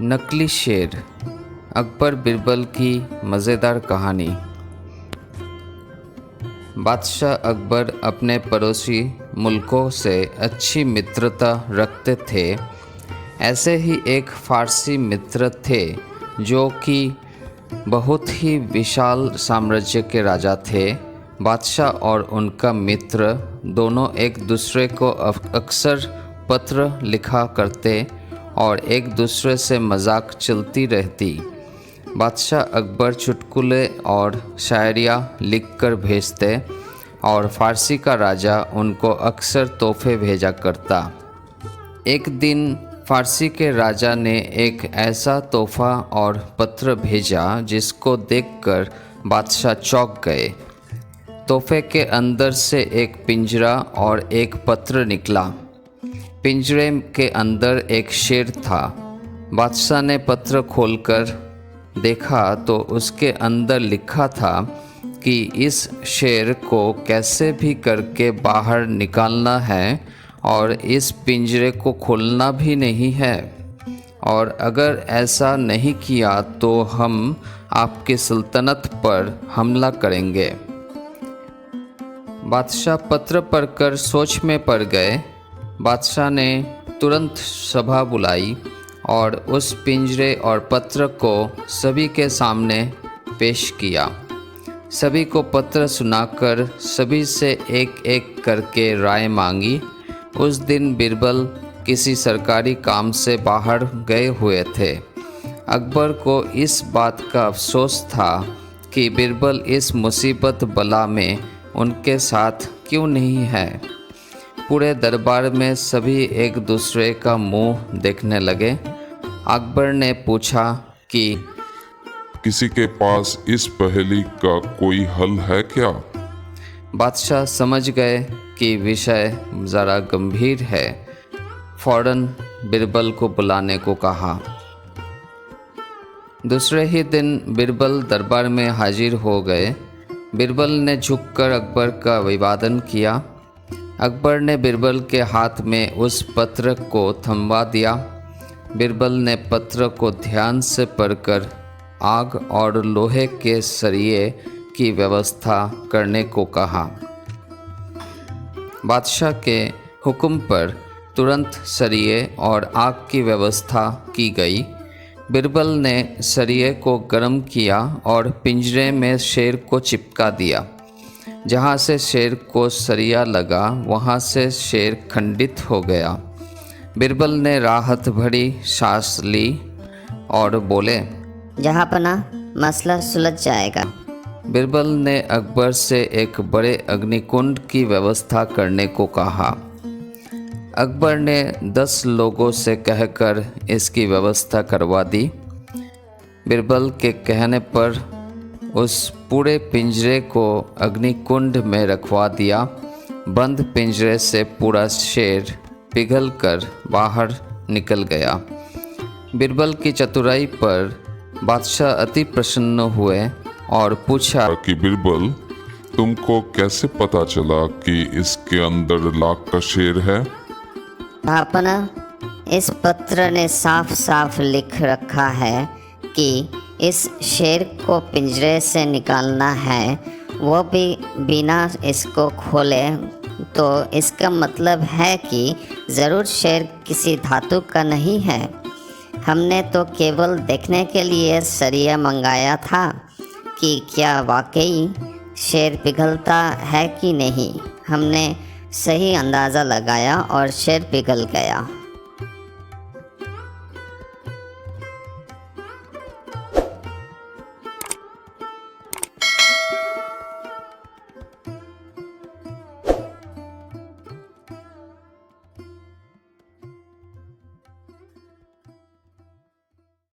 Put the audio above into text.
नकली शेर, अकबर बिरबल की मज़ेदार कहानी। बादशाह अकबर अपने पड़ोसी मुल्कों से अच्छी मित्रता रखते थे। ऐसे ही एक फ़ारसी मित्र थे जो कि बहुत ही विशाल साम्राज्य के राजा थे। बादशाह और उनका मित्र दोनों एक दूसरे को अक्सर पत्र लिखा करते और एक दूसरे से मजाक चलती रहती। बादशाह अकबर चुटकुले और शायरियाँ लिखकर भेजते और फ़ारसी का राजा उनको अक्सर तोहफे भेजा करता। एक दिन फ़ारसी के राजा ने एक ऐसा तोहफ़ा और पत्र भेजा जिसको देखकर बादशाह चौंक गए। तोहफे के अंदर से एक पिंजरा और एक पत्र निकला। पिंजरे के अंदर एक शेर था। बादशाह ने पत्र खोलकर देखा तो उसके अंदर लिखा था कि इस शेर को कैसे भी करके बाहर निकालना है और इस पिंजरे को खोलना भी नहीं है, और अगर ऐसा नहीं किया तो हम आपकी सल्तनत पर हमला करेंगे। बादशाह पत्र पढ़कर सोच में पड़ गए। बादशाह ने तुरंत सभा बुलाई और उस पिंजरे और पत्र को सभी के सामने पेश किया। सभी को पत्र सुनाकर सभी से एक एक करके राय मांगी। उस दिन बिरबल किसी सरकारी काम से बाहर गए हुए थे। अकबर को इस बात का अफसोस था कि बिरबल इस मुसीबत बला में उनके साथ क्यों नहीं है। पूरे दरबार में सभी एक दूसरे का मुंह देखने लगे। अकबर ने पूछा कि किसी के पास इस पहेली का कोई हल है क्या? बादशाह समझ गए कि विषय ज़रा गंभीर है। फौरन बिरबल को बुलाने को कहा। दूसरे ही दिन बिरबल दरबार में हाजिर हो गए। बिरबल ने झुककर अकबर का अभिवादन किया। अकबर ने बिरबल के हाथ में उस पत्र को थमवा दिया। बिरबल ने पत्र को ध्यान से पढ़कर आग और लोहे के सरिये की व्यवस्था करने को कहा। बादशाह के हुक्म पर तुरंत सरिये और आग की व्यवस्था की गई। बिरबल ने सरिये को गर्म किया और पिंजरे में शेर को चिपका दिया। जहाँ से शेर को सरिया लगा वहाँ से शेर खंडित हो गया। बिरबल ने राहत भरी सांस ली और बोले, जहाँपना, मसला सुलझ जाएगा। बिरबल ने अकबर से एक बड़े अग्निकुंड की व्यवस्था करने को कहा। अकबर ने 10 लोगों से कहकर इसकी व्यवस्था करवा दी। बिरबल के कहने पर उस पूरे पिंजरे को अग्निकुंड में रखवा दिया। बंद पिंजरे से पूरा शेर पिघलकर बाहर निकल गया। बिरबल की चतुराई पर बादशाह अति प्रसन्न हुए और पूछा कि बिरबल, तुमको कैसे पता चला कि इसके अंदर लाख का शेर है? भापना, इस पत्र ने साफ साफ लिख रखा है कि इस शेर को पिंजरे से निकालना है, वो भी बिना इसको खोले। तो इसका मतलब है कि ज़रूर शेर किसी धातु का नहीं है। हमने तो केवल देखने के लिए सरिया मंगाया था कि क्या वाकई शेर पिघलता है कि नहीं। हमने सही अंदाज़ा लगाया और शेर पिघल गया।